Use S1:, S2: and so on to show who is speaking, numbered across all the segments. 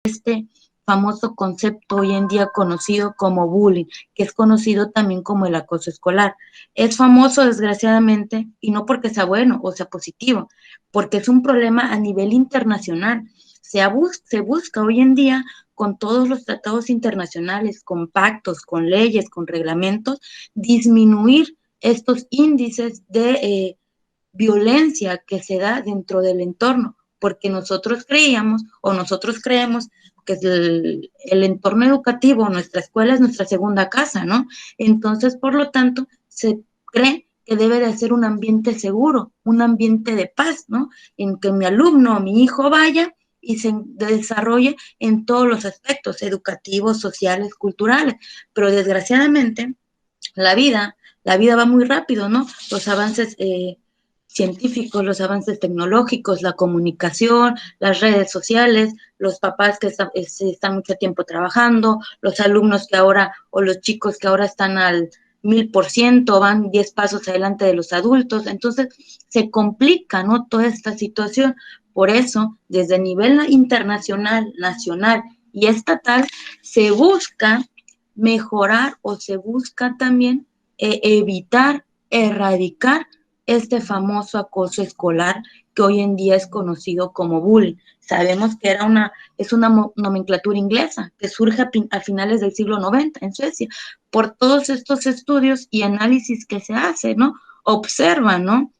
S1: este famoso concepto hoy en día conocido como bullying, que es conocido también como el acoso escolar. Es famoso, desgraciadamente, y no porque sea bueno o sea positivo, porque es un problema a nivel internacional. Se busca hoy en día con todos los tratados internacionales, con pactos, con leyes, con reglamentos, disminuir estos índices de violencia que se da dentro del entorno, porque nosotros creíamos o nosotros creemos que el entorno educativo, nuestra escuela es nuestra segunda casa, ¿no? Entonces, por lo tanto, se cree que debe de ser un ambiente seguro, un ambiente de paz, ¿no? En que mi alumno o mi hijo vaya y se desarrolle en todos los aspectos educativos, sociales, culturales. Pero desgraciadamente, la vida, la vida va muy rápido, ¿no? Los avances científicos, los avances tecnológicos, la comunicación, las redes sociales, los papás que están mucho tiempo trabajando, los alumnos que ahora, o los chicos que ahora están al 1000%, van 10 pasos adelante de los adultos, entonces se complica, ¿no? Toda esta situación. Por eso, desde el nivel internacional, nacional y estatal, se busca mejorar o se busca también evitar, erradicar este famoso acoso escolar que hoy en día es conocido como bullying. Sabemos que es una nomenclatura inglesa que surge a finales del siglo XIX en Suecia, por todos estos estudios y análisis que se hacen, ¿no? Observan, ¿no?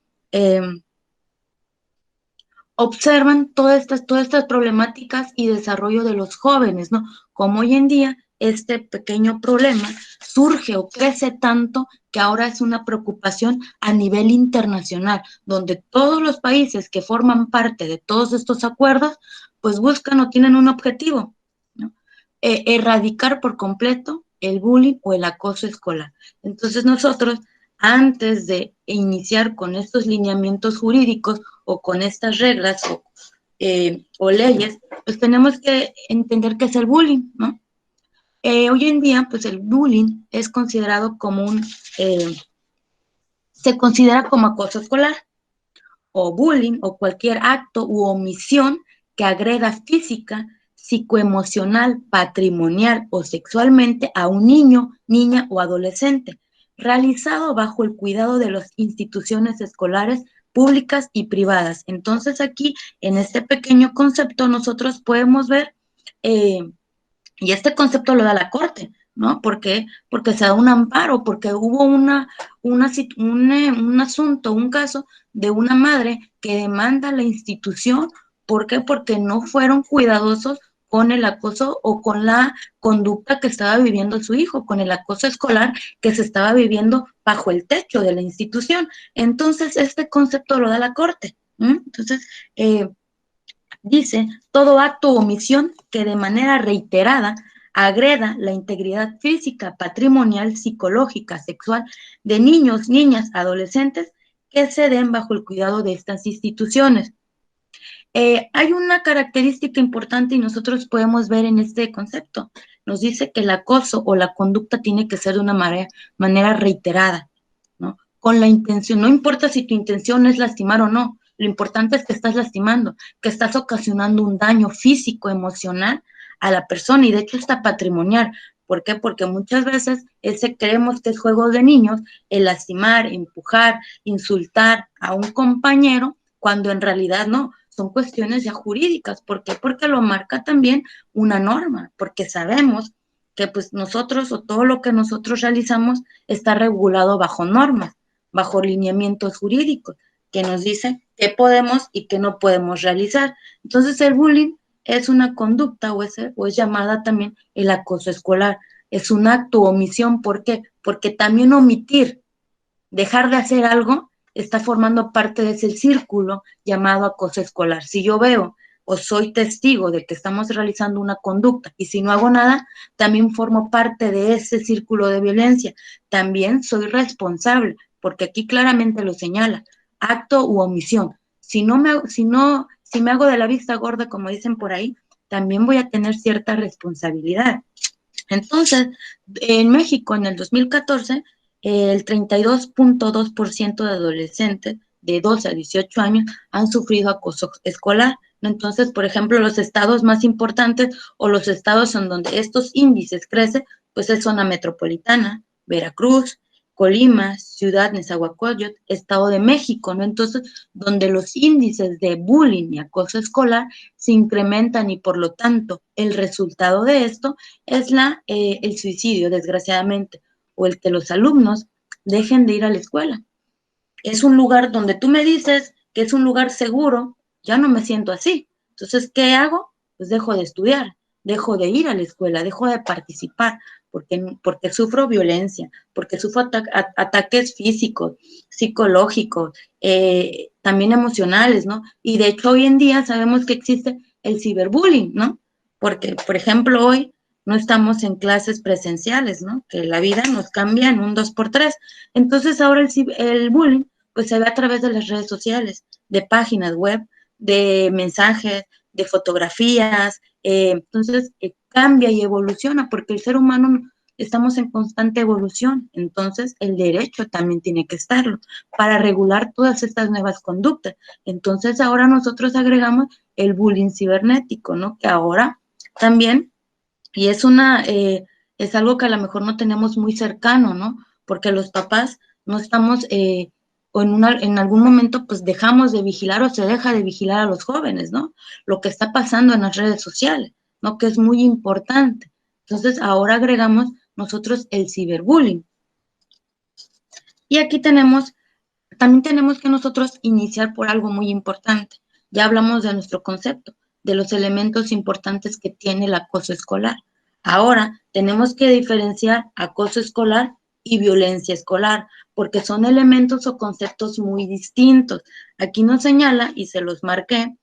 S1: Observan todas estas problemáticas y desarrollo de los jóvenes, ¿no? Como hoy en día este pequeño problema surge o crece tanto que ahora es una preocupación a nivel internacional, donde todos los países que forman parte de todos estos acuerdos, pues buscan o tienen un objetivo, ¿no? Erradicar por completo el bullying o el acoso escolar. Entonces nosotros, antes de iniciar con estos lineamientos jurídicos o con estas reglas o leyes, pues tenemos que entender qué es el bullying, ¿no? Hoy en día, pues el bullying es considerado como se considera como acoso escolar, o bullying, o cualquier acto u omisión que agreda física, psicoemocional, patrimonial o sexualmente a un niño, niña o adolescente, realizado bajo el cuidado de las instituciones escolares públicas y privadas. Entonces aquí, en este pequeño concepto, nosotros podemos ver, y este concepto lo da la Corte, ¿no? ¿Por qué? Porque se da un amparo, porque hubo un asunto, un caso de una madre que demanda a la institución. ¿Por qué? Porque no fueron cuidadosos con el acoso o con la conducta que estaba viviendo su hijo, con el acoso escolar que se estaba viviendo bajo el techo de la institución. Entonces, este concepto lo da la Corte. Entonces, dice, todo acto o omisión que de manera reiterada agreda la integridad física, patrimonial, psicológica, sexual de niños, niñas, adolescentes que se den bajo el cuidado de estas instituciones. Hay una característica importante y nosotros podemos ver en este concepto. Nos dice que el acoso o la conducta tiene que ser de una manera reiterada, ¿no? Con la intención, no importa si tu intención es lastimar o no, lo importante es que estás lastimando, que estás ocasionando un daño físico, emocional a la persona y de hecho está patrimonial. ¿Por qué? Porque muchas veces creemos que es juego de niños el lastimar, empujar, insultar a un compañero, cuando en realidad no, son cuestiones ya jurídicas. ¿Por qué? Porque lo marca también una norma, porque sabemos que pues nosotros o todo lo que nosotros realizamos está regulado bajo normas, bajo lineamientos jurídicos, que nos dicen qué podemos y qué no podemos realizar. Entonces el bullying es una conducta o es llamada también el acoso escolar. Es un acto o omisión. ¿Por qué? Porque también omitir, dejar de hacer algo, está formando parte de ese círculo llamado acoso escolar. Si yo veo o soy testigo de que estamos realizando una conducta y si no hago nada, también formo parte de ese círculo de violencia. También soy responsable, porque aquí claramente lo señala, acto u omisión. Si me hago de la vista gorda, como dicen por ahí, también voy a tener cierta responsabilidad. Entonces, en México, en el 2014, el 32.2% de adolescentes de 12 a 18 años han sufrido acoso escolar, ¿no? Entonces, por ejemplo, los estados más importantes o los estados en donde estos índices crecen, pues es zona metropolitana, Veracruz, Colima, Ciudad Nezahualcóyotl, Estado de México, ¿no? Entonces, donde los índices de bullying y acoso escolar se incrementan y por lo tanto el resultado de esto es el suicidio, desgraciadamente, o el que los alumnos dejen de ir a la escuela. Es un lugar donde tú me dices que es un lugar seguro, ya no me siento así. Entonces, ¿qué hago? Pues dejo de estudiar, dejo de ir a la escuela, dejo de participar, porque sufro violencia, porque sufro ataques físicos, psicológicos, también emocionales, ¿no? Y de hecho hoy en día sabemos que existe el ciberbullying, ¿no? Porque, por ejemplo, hoy no estamos en clases presenciales, ¿no? Que la vida nos cambia en un 2x3. Entonces ahora el bullying pues se ve a través de las redes sociales, de páginas web, de mensajes, de fotografías, entonces cambia y evoluciona porque el ser humano estamos en constante evolución, entonces el derecho también tiene que estarlo para regular todas estas nuevas conductas. Entonces ahora nosotros agregamos el bullying cibernético, ¿no? Que ahora también, y es algo que a lo mejor no tenemos muy cercano, ¿no? Porque los papás no estamos o en algún momento pues dejamos de vigilar o se deja de vigilar a los jóvenes, ¿no? Lo que está pasando en las redes sociales, ¿no? Que es muy importante. Entonces ahora agregamos nosotros el ciberbullying. Y aquí también tenemos que nosotros iniciar por algo muy importante. Ya hablamos de nuestro concepto, de los elementos importantes que tiene el acoso escolar. Ahora tenemos que diferenciar acoso escolar y violencia escolar, porque son elementos o conceptos muy distintos. Aquí nos señala, y se los marqué,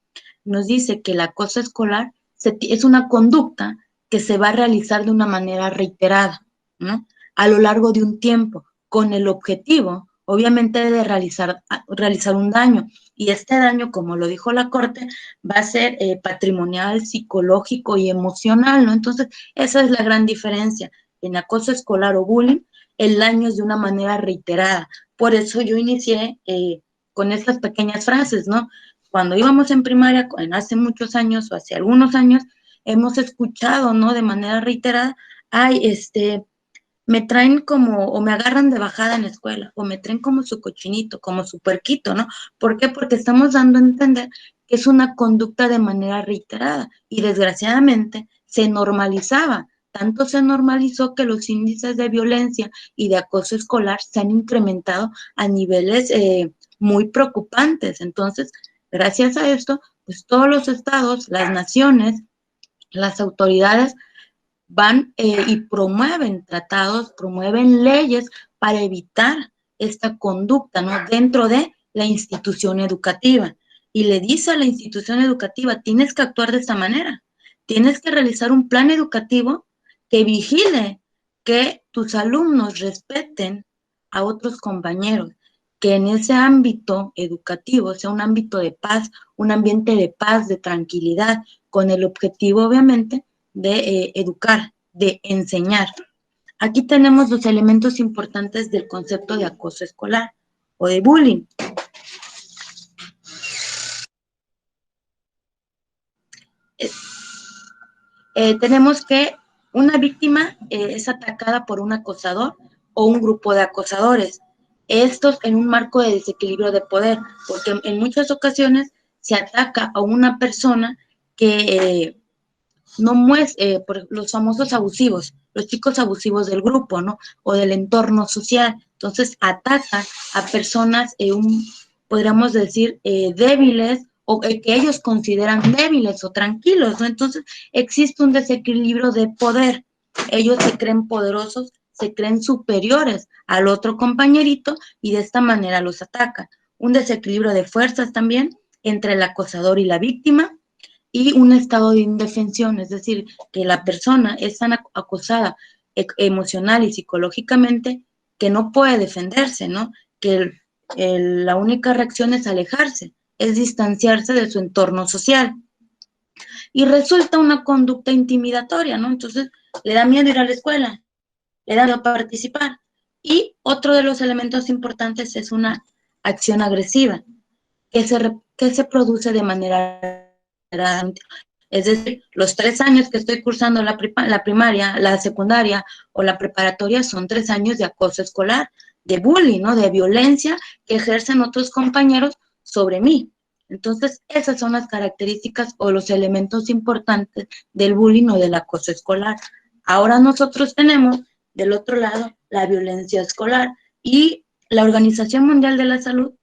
S1: nos dice que el acoso escolar es una conducta que se va a realizar de una manera reiterada, ¿no? A lo largo de un tiempo, con el objetivo, obviamente, de realizar un daño. Y este daño, como lo dijo la Corte, va a ser patrimonial, psicológico y emocional, ¿no? Entonces, esa es la gran diferencia. En acoso escolar o bullying, el daño es de una manera reiterada. Por eso yo inicié con estas pequeñas frases, ¿no? Cuando íbamos en primaria, hace muchos años o hace algunos años, hemos escuchado, ¿no? De manera reiterada, ay, me traen como, o me agarran de bajada en la escuela, o me traen como su cochinito, como su puerquito, ¿no? ¿Por qué? Porque estamos dando a entender que es una conducta de manera reiterada y desgraciadamente se normalizaba. Tanto se normalizó que los índices de violencia y de acoso escolar se han incrementado a niveles muy preocupantes. Entonces, gracias a esto, pues todos los estados, las naciones, las autoridades van y promueven tratados, promueven leyes para evitar esta conducta, ¿no? Dentro de la institución educativa. Y le dice a la institución educativa, tienes que actuar de esta manera, tienes que realizar un plan educativo que vigile que tus alumnos respeten a otros compañeros, que en ese ámbito educativo sea un ámbito de paz, un ambiente de paz, de tranquilidad, con el objetivo, obviamente, de educar, de enseñar. Aquí tenemos los elementos importantes del concepto de acoso escolar o de bullying. Tenemos que una víctima es atacada por un acosador o un grupo de acosadores. Estos en un marco de desequilibrio de poder, porque en muchas ocasiones se ataca a una persona que no muestre, por los famosos abusivos, los chicos abusivos del grupo, ¿no? O del entorno social. Entonces atacan a personas, podríamos decir, débiles o que ellos consideran débiles o tranquilos, ¿no? Entonces existe un desequilibrio de poder. Ellos se creen poderosos, se creen superiores al otro compañerito y de esta manera los atacan. Un desequilibrio de fuerzas también entre el acosador y la víctima, y un estado de indefensión, es decir, que la persona es tan acosada emocional y psicológicamente que no puede defenderse, ¿no? Que la única reacción es alejarse, es distanciarse de su entorno social. Y resulta una conducta intimidatoria, ¿no? Entonces le da miedo ir a la escuela, le da miedo participar. Y otro de los elementos importantes es una acción agresiva que se produce de manera Es decir, los 3 años que estoy cursando la primaria, la secundaria o la preparatoria son 3 años de acoso escolar, de bullying, ¿no? De violencia que ejercen otros compañeros sobre mí. Entonces, esas son las características o los elementos importantes del bullying o del acoso escolar. Ahora nosotros tenemos, del otro lado, la violencia escolar, y la Organización Mundial de la Salud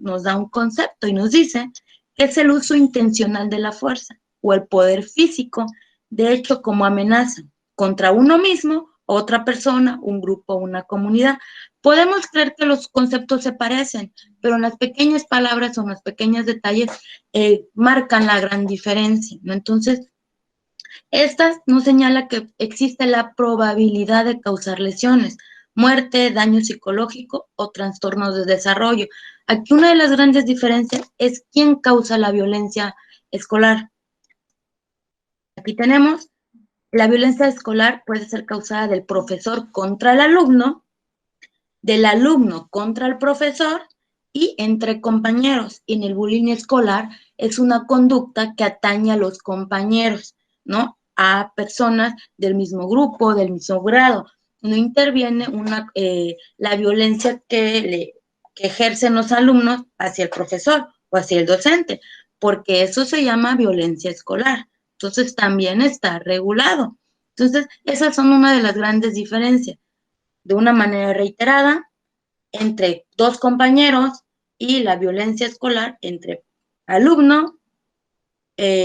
S1: nos da un concepto y nos dice que es el uso intencional de la fuerza o el poder físico, de hecho, como amenaza contra uno mismo, otra persona, un grupo, una comunidad. Podemos creer que los conceptos se parecen, pero en las pequeñas palabras o en los pequeños detalles marcan la gran diferencia, ¿no? Entonces, esta nos señala que existe la probabilidad de causar lesiones, muerte, daño psicológico o trastornos de desarrollo. Aquí una de las grandes diferencias es quién causa la violencia escolar. Aquí tenemos, la violencia escolar puede ser causada del profesor contra el alumno, del alumno contra el profesor y entre compañeros. En el bullying escolar es una conducta que atañe a los compañeros, ¿no? A personas del mismo grupo, del mismo grado. No interviene la violencia que ejercen los alumnos hacia el profesor o hacia el docente, porque eso se llama violencia escolar. Entonces, también está regulado. Entonces, esas son una de las grandes diferencias. De una manera reiterada, entre dos compañeros, y la violencia escolar entre alumno,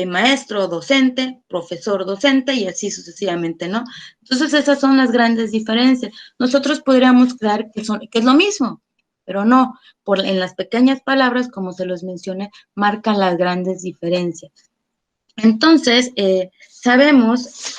S1: maestro, docente, profesor, docente, y así sucesivamente, ¿no? Entonces, esas son las grandes diferencias. Nosotros podríamos creer que es lo mismo, pero no, en las pequeñas palabras, como se los mencioné, marcan las grandes diferencias. Entonces, sabemos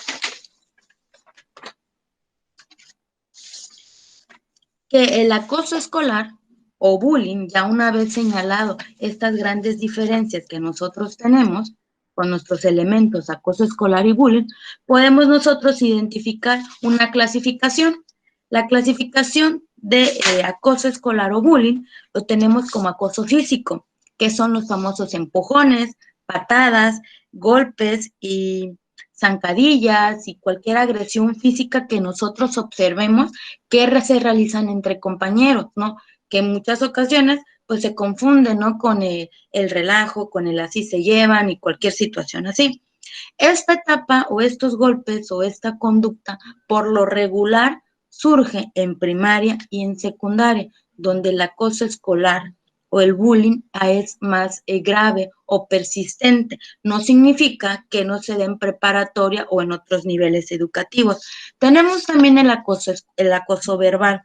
S1: que el acoso escolar o bullying, ya una vez señalado estas grandes diferencias que nosotros tenemos con nuestros elementos acoso escolar y bullying, podemos nosotros identificar una clasificación. La clasificación de acoso escolar o bullying lo tenemos como acoso físico, que son los famosos empujones, patadas, golpes y zancadillas y cualquier agresión física que nosotros observemos que se realizan entre compañeros, ¿no? Que en muchas ocasiones pues se confunden, ¿no? Con el relajo, con el así se llevan y cualquier situación así. Esta etapa o estos golpes o esta conducta por lo regular surge en primaria y en secundaria, donde el acoso escolar o el bullying es más grave o persistente. No significa que no se dé en preparatoria o en otros niveles educativos. Tenemos también el acoso verbal,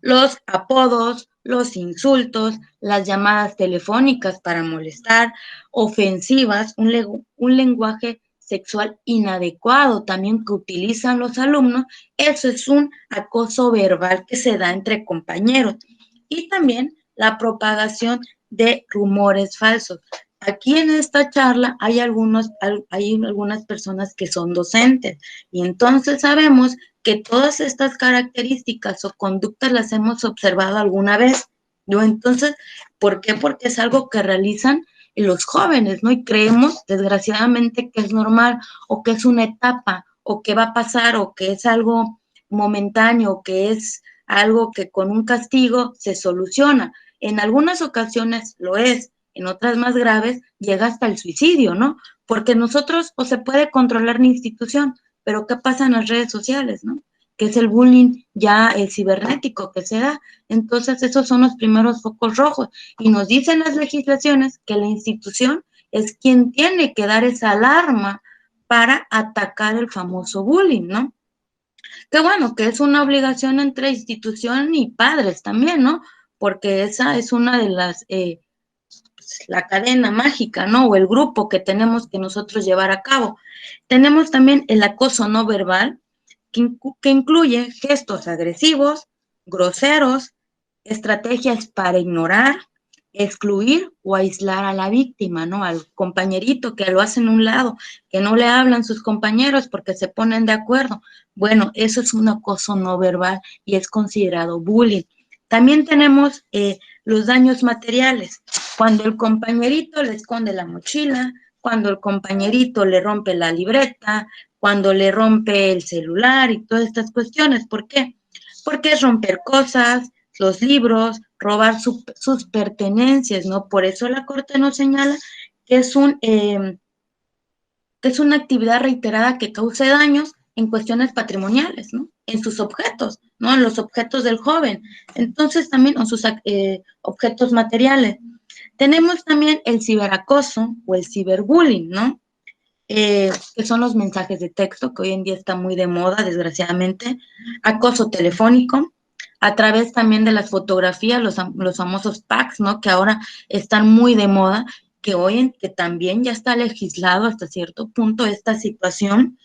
S1: los apodos, los insultos, las llamadas telefónicas para molestar, ofensivas, un lenguaje sexual inadecuado también que utilizan los alumnos. Eso es un acoso verbal que se da entre compañeros. Y también la propagación de rumores falsos. Aquí en esta charla hay algunas personas que son docentes y entonces sabemos que todas estas características o conductas las hemos observado alguna vez, ¿no? Entonces, ¿por qué? Porque es algo que realizan los jóvenes, ¿no? Y creemos, desgraciadamente, que es normal o que es una etapa o que va a pasar o que es algo momentáneo o que es algo que con un castigo se soluciona. En algunas ocasiones lo es, en otras más graves llega hasta el suicidio, ¿no? Porque nosotros, o se puede controlar la institución, pero ¿qué pasa en las redes sociales, no? Que es el bullying ya cibernético que se da. Entonces, esos son los primeros focos rojos. Y nos dicen las legislaciones que la institución es quien tiene que dar esa alarma para atacar el famoso bullying, ¿no? Que bueno, que es una obligación entre institución y padres también, ¿no? Porque esa es una de las, la cadena mágica, ¿no? O el grupo que tenemos que nosotros llevar a cabo. Tenemos también el acoso no verbal, que incluye gestos agresivos, groseros, estrategias para ignorar, excluir o aislar a la víctima, ¿no? Al compañerito que lo hacen a un lado, que no le hablan sus compañeros porque se ponen de acuerdo. Bueno, eso es un acoso no verbal y es considerado bullying. También tenemos los daños materiales, cuando el compañerito le esconde la mochila, cuando el compañerito le rompe la libreta, cuando le rompe el celular y todas estas cuestiones. ¿Por qué? Porque es romper cosas, los libros, robar sus pertenencias, ¿no? Por eso la Corte nos señala que es una actividad reiterada que cause daños en cuestiones patrimoniales, ¿no? En sus objetos, ¿no? En los objetos del joven. Entonces también, en sus objetos materiales. Tenemos también el ciberacoso o el ciberbullying, ¿no? Que son los mensajes de texto, que hoy en día está muy de moda, desgraciadamente. Acoso telefónico, a través también de las fotografías, los famosos packs, ¿no? Que ahora están muy de moda, que también ya está legislado hasta cierto punto esta situación.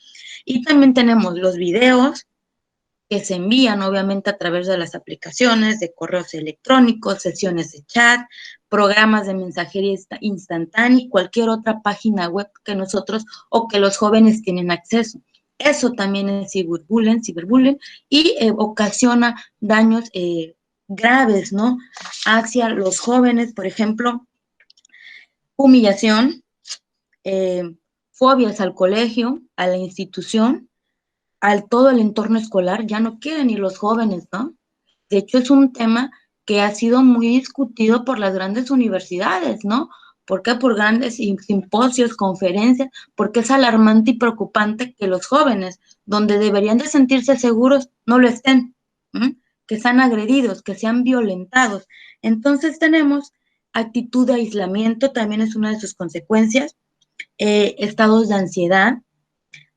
S1: Y también tenemos los videos que se envían obviamente a través de las aplicaciones, de correos electrónicos, sesiones de chat, programas de mensajería instantánea y cualquier otra página web que nosotros o que los jóvenes tienen acceso. Eso también es ciberbullying y ocasiona daños graves, ¿no? Hacia los jóvenes, por ejemplo, humillación, fobias al colegio, a la institución, al todo el entorno escolar, ya no quieren ir los jóvenes, ¿no? De hecho, es un tema que ha sido muy discutido por las grandes universidades, ¿no? ¿Por qué? Por grandes simposios, conferencias, porque es alarmante y preocupante que los jóvenes, donde deberían de sentirse seguros, no lo estén, ¿m? Que sean agredidos, que sean violentados. Entonces tenemos actitud de aislamiento, también es una de sus consecuencias, estados de ansiedad,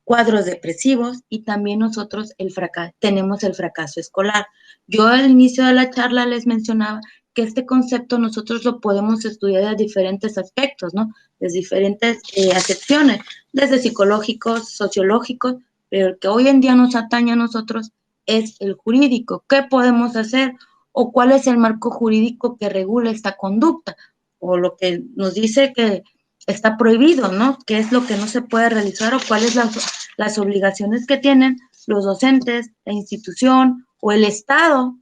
S1: cuadros depresivos y también nosotros tenemos el fracaso escolar. Yo al inicio de la charla les mencionaba que este concepto nosotros lo podemos estudiar de diferentes aspectos, ¿no? De diferentes acepciones, desde psicológicos, sociológicos, pero el que hoy en día nos atañe a nosotros es el jurídico. ¿Qué podemos hacer? ¿O cuál es el marco jurídico que regula esta conducta? O lo que nos dice que está prohibido, ¿no? ¿Qué es lo que no se puede realizar o cuáles las obligaciones que tienen los docentes, la institución o el Estado,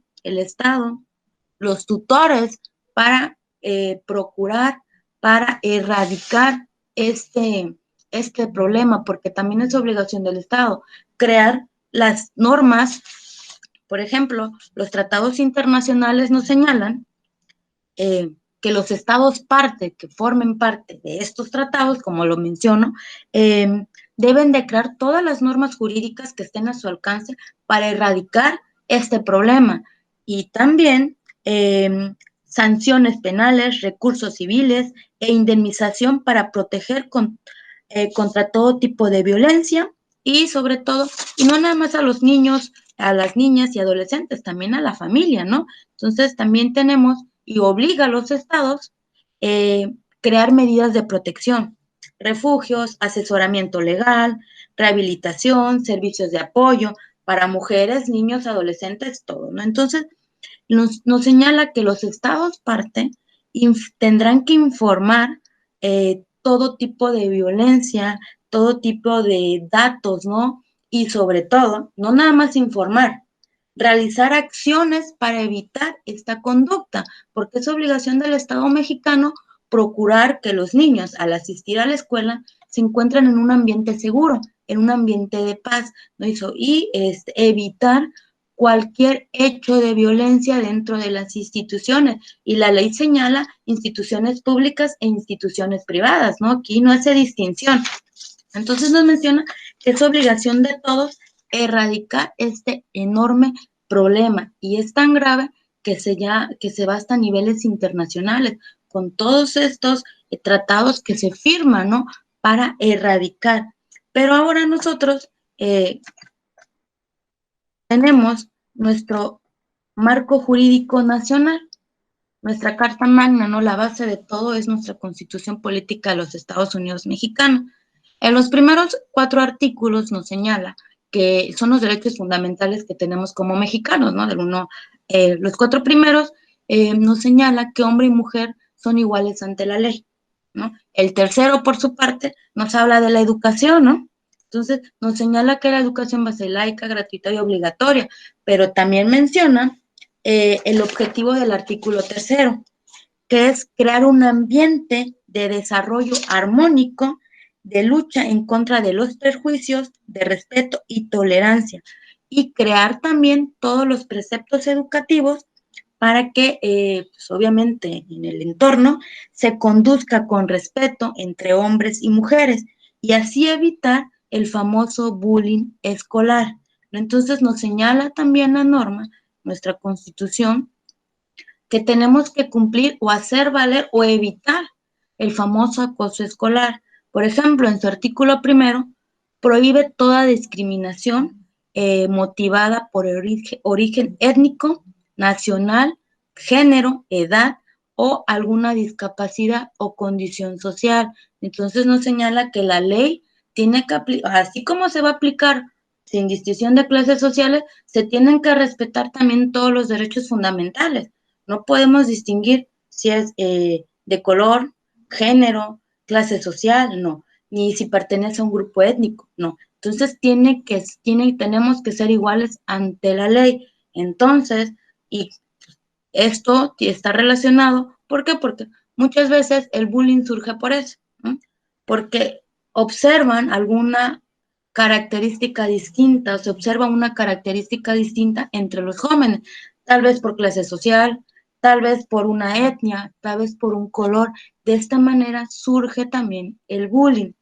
S1: los tutores para procurar, para erradicar este problema, porque también es obligación del Estado crear las normas. Por ejemplo, los tratados internacionales nos señalan que los estados que formen parte de estos tratados, como lo menciono, deben de crear todas las normas jurídicas que estén a su alcance para erradicar este problema. Y también sanciones penales, recursos civiles e indemnización para proteger contra todo tipo de violencia y sobre todo, y no nada más a los niños, a las niñas y adolescentes, también a la familia, ¿no? Entonces también tenemos y obliga a los estados crear medidas de protección, refugios, asesoramiento legal, rehabilitación, servicios de apoyo para mujeres, niños, adolescentes, todo, ¿no? Entonces, nos señala que los estados parte tendrán que informar todo tipo de violencia, todo tipo de datos, ¿no? Y sobre todo, no nada más informar, realizar acciones para evitar esta conducta, porque es obligación del Estado mexicano procurar que los niños al asistir a la escuela se encuentren en un ambiente seguro, en un ambiente de paz, ¿no? Y evitar cualquier hecho de violencia dentro de las instituciones. Y la ley señala instituciones públicas e instituciones privadas, ¿no? Aquí no hace distinción. Entonces nos menciona que es obligación de todos erradicar este enorme problema y es tan grave que se va hasta niveles internacionales con todos estos tratados que se firman, ¿no? Para erradicar. Pero ahora nosotros tenemos nuestro marco jurídico nacional, nuestra Carta Magna, ¿no? La base de todo es nuestra Constitución Política de los Estados Unidos Mexicanos. En los primeros 4 artículos nos señala que son los derechos fundamentales que tenemos como mexicanos, ¿no? Los 4 primeros nos señala que hombre y mujer son iguales ante la ley, ¿no? El tercero, por su parte, nos habla de la educación, ¿no? Entonces, nos señala que la educación va a ser laica, gratuita y obligatoria, pero también menciona el objetivo del artículo tercero, que es crear un ambiente de desarrollo armónico de lucha en contra de los prejuicios, de respeto y tolerancia, y crear también todos los preceptos educativos para que, pues obviamente, en el entorno se conduzca con respeto entre hombres y mujeres y así evitar el famoso bullying escolar. Entonces nos señala también la norma, nuestra Constitución, que tenemos que cumplir o hacer valer o evitar el famoso acoso escolar. Por ejemplo, en su artículo primero, prohíbe toda discriminación motivada por origen étnico, nacional, género, edad o alguna discapacidad o condición social. Entonces nos señala que la ley tiene que aplicar, así como se va a aplicar sin distinción de clases sociales, se tienen que respetar también todos los derechos fundamentales. No podemos distinguir si es de color, género, clase social, no, ni si pertenece a un grupo étnico, no. Entonces tenemos que ser iguales ante la ley. Entonces, y esto está relacionado, ¿por qué? Porque muchas veces el bullying surge por eso, ¿no? Porque observan alguna característica distinta, o se observa una característica distinta entre los jóvenes, tal vez por clase social, tal vez por una etnia, tal vez por un color. De esta manera surge también el bullying.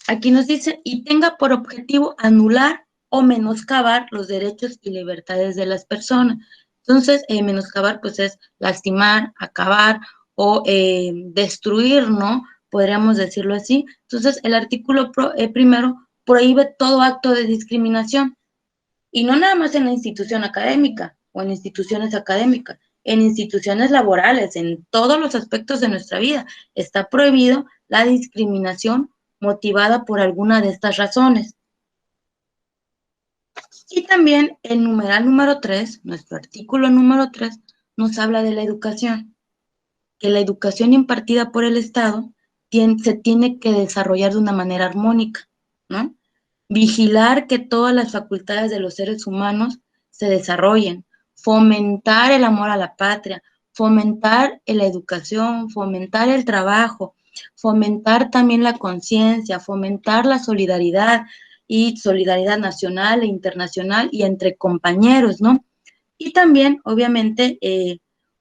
S1: Aquí nos dice, y tenga por objetivo anular o menoscabar los derechos y libertades de las personas. Entonces, menoscabar pues es lastimar, acabar o destruir, ¿no? Podríamos decirlo así. Entonces, el artículo primero prohíbe todo acto de discriminación y no nada más en la institución académica o en instituciones académicas, en instituciones laborales, en todos los aspectos de nuestra vida. Está prohibido la discriminación motivada por alguna de estas razones. Y también el numeral número 3, nuestro artículo número 3, nos habla de la educación, que la educación impartida por el Estado se tiene que desarrollar de una manera armónica, ¿no? Vigilar que todas las facultades de los seres humanos se desarrollen, fomentar el amor a la patria, fomentar la educación, fomentar el trabajo, fomentar también la conciencia, fomentar la solidaridad y solidaridad nacional e internacional y entre compañeros, ¿no? Y también, obviamente,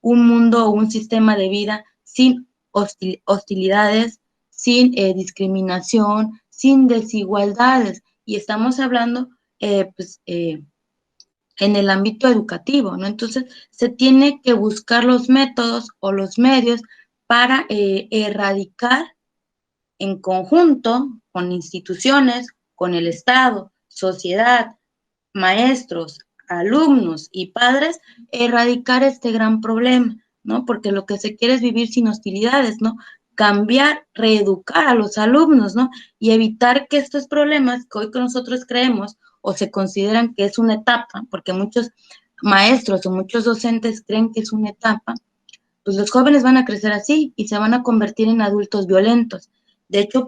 S1: un mundo o un sistema de vida sin hostilidades, sin discriminación, sin desigualdades. Y estamos hablando, en el ámbito educativo, ¿no? Entonces, se tiene que buscar los métodos o los medios para erradicar en conjunto con instituciones, con el Estado, sociedad, maestros, alumnos y padres, erradicar este gran problema, ¿no? Porque lo que se quiere es vivir sin hostilidades, ¿no? Cambiar, reeducar a los alumnos, ¿no? Y evitar que estos problemas que hoy nosotros creemos o se consideran que es una etapa, porque muchos maestros o muchos docentes creen que es una etapa, pues los jóvenes van a crecer así y se van a convertir en adultos violentos. De hecho,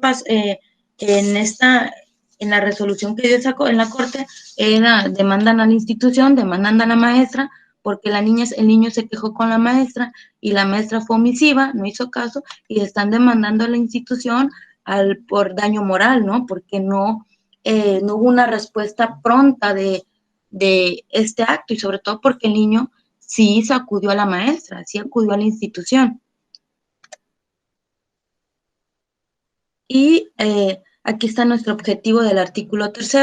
S1: en la resolución que dio sacó en la corte, demandan a la institución, demandan a la maestra, porque el niño se quejó con la maestra y la maestra fue omisiva, no hizo caso, y están demandando a la institución por daño moral, ¿no? Porque no hubo una respuesta pronta de este acto, y sobre todo porque el niño sí acudió a la maestra, sí acudió a la institución. Y aquí está nuestro objetivo del artículo 3,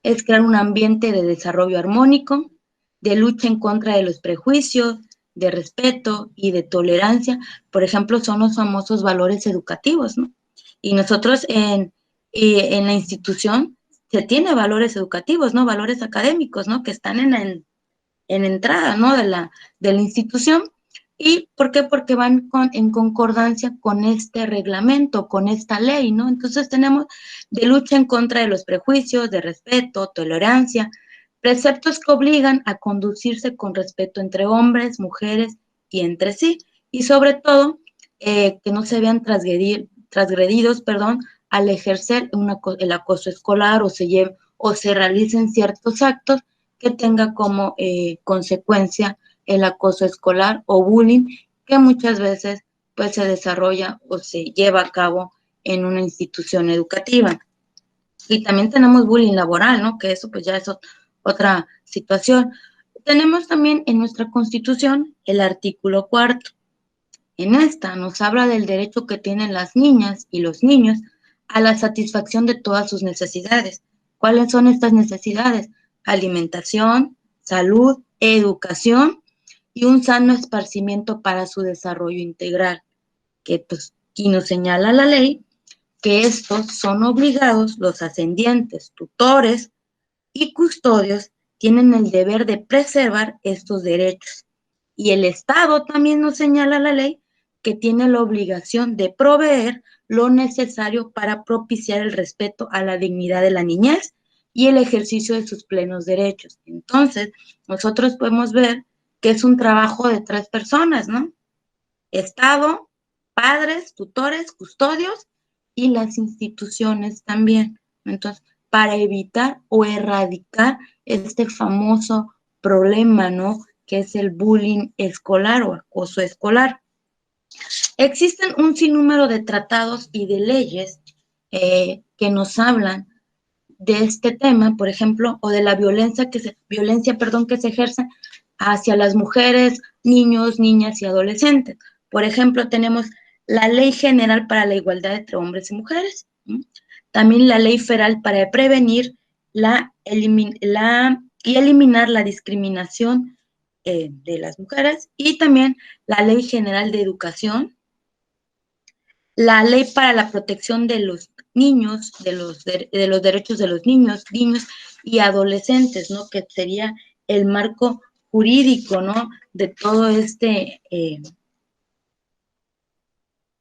S1: es crear un ambiente de desarrollo armónico, de lucha en contra de los prejuicios, de respeto y de tolerancia. Por ejemplo, son los famosos valores educativos, ¿no? Y nosotros en la institución se tiene valores educativos, ¿no? Valores académicos, ¿no? Que están en entrada, ¿no? De la institución. ¿Y por qué? Porque van en concordancia con este reglamento, con esta ley, ¿no? Entonces tenemos de lucha en contra de los prejuicios, de respeto, tolerancia, preceptos que obligan a conducirse con respeto entre hombres, mujeres y entre sí, y sobre todo que no se vean transgredidos, al ejercer el acoso escolar o se realicen ciertos actos que tenga como consecuencia el acoso escolar o bullying, que muchas veces pues se desarrolla o se lleva a cabo en una institución educativa. Y también tenemos bullying laboral, ¿no? Que eso pues ya es otra situación. Tenemos también en nuestra Constitución el artículo 4. En esta nos habla del derecho que tienen las niñas y los niños a la satisfacción de todas sus necesidades. ¿Cuáles son estas necesidades? Alimentación, salud, educación y un sano esparcimiento para su desarrollo integral, que pues aquí nos señala la ley que estos son obligados los ascendientes, tutores y custodios tienen el deber de preservar estos derechos. Y el Estado también nos señala la ley que tiene la obligación de proveer lo necesario para propiciar el respeto a la dignidad de la niñez y el ejercicio de sus plenos derechos. Entonces, nosotros podemos ver que es un trabajo de 3 personas, ¿no? Estado, padres, tutores, custodios y las instituciones también. Entonces, para evitar o erradicar este famoso problema, ¿no? Que es el bullying escolar o acoso escolar. Existen un sinnúmero de tratados y de leyes que nos hablan de este tema, por ejemplo, o de la violencia que se ejerce hacia las mujeres, niños, niñas y adolescentes. Por ejemplo, tenemos la Ley General para la Igualdad entre Hombres y Mujeres, ¿sí? También la Ley Federal para prevenir y eliminar la discriminación de las mujeres, y también la Ley General de Educación, la Ley para la Protección de los Niños, de los derechos de los niños y adolescentes, ¿no? Que sería el marco jurídico, ¿no? De todo este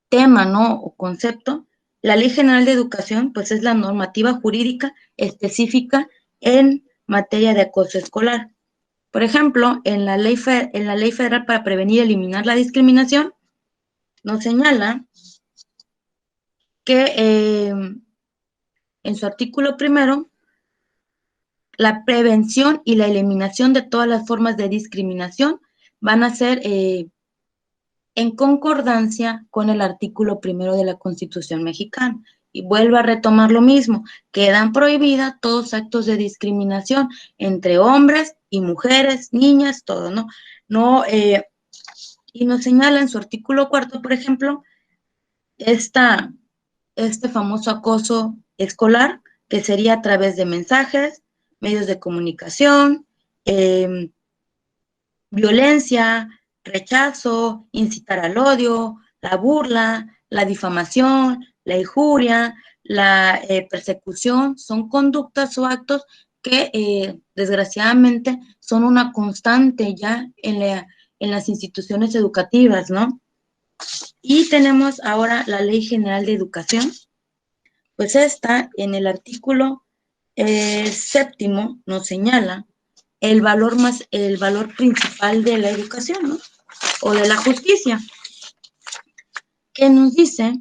S1: tema, ¿no? O concepto. La Ley General de Educación, pues es la normativa jurídica específica en materia de acoso escolar. Por ejemplo, en la Ley Federal para prevenir y eliminar la discriminación, nos señala que en su artículo primero, la prevención y la eliminación de todas las formas de discriminación van a ser en concordancia con el artículo primero de la Constitución mexicana. Y vuelvo a retomar lo mismo, quedan prohibidas todos actos de discriminación entre hombres y mujeres, niñas, todo, ¿no? Y nos señala en su artículo 4, por ejemplo, este famoso acoso escolar, que sería a través de mensajes, medios de comunicación, violencia, rechazo, incitar al odio, la burla, la difamación, la injuria, la persecución, son conductas o actos que desgraciadamente son una constante ya en las instituciones educativas, ¿no? Y tenemos ahora la Ley General de Educación, pues esta en el artículo séptimo nos señala el valor principal de la educación, ¿no? O de la justicia, que nos dice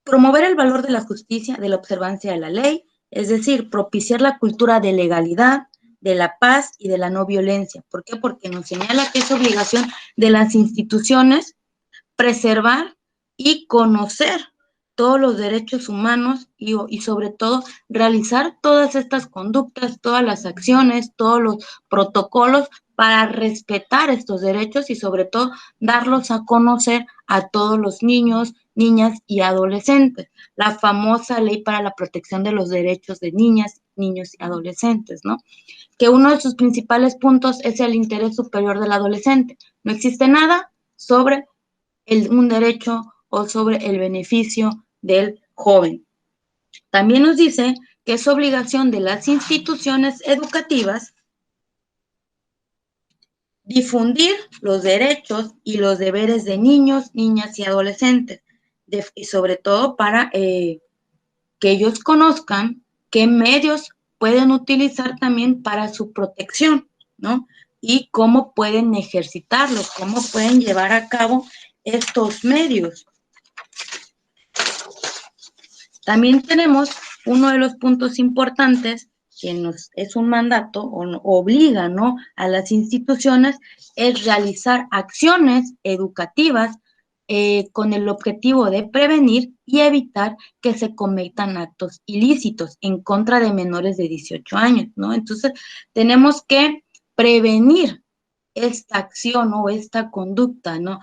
S1: promover el valor de la justicia, de la observancia de la ley, es decir, propiciar la cultura de legalidad, de la paz y de la no violencia. ¿Por qué? Porque nos señala que es obligación de las instituciones preservar y conocer todos los derechos humanos y sobre todo realizar todas estas conductas, todas las acciones, todos los protocolos para respetar estos derechos y sobre todo darlos a conocer a todos los niños, niñas y adolescentes. La famosa Ley para la Protección de los Derechos de Niñas, Niños y Adolescentes, ¿no? Que uno de sus principales puntos es el interés superior del adolescente. No existe nada sobre un derecho o sobre el beneficio del joven. También nos dice que es obligación de las instituciones educativas difundir los derechos y los deberes de niños, niñas y adolescentes, y sobre todo para que ellos conozcan qué medios pueden utilizar también para su protección, ¿no? Y cómo pueden ejercitarlos, cómo pueden llevar a cabo estos medios. También tenemos uno de los puntos importantes es un mandato o obliga, ¿no?, a las instituciones, es realizar acciones educativas con el objetivo de prevenir y evitar que se cometan actos ilícitos en contra de menores de 18 años, ¿no? Entonces, tenemos que prevenir esta acción o esta conducta, ¿no?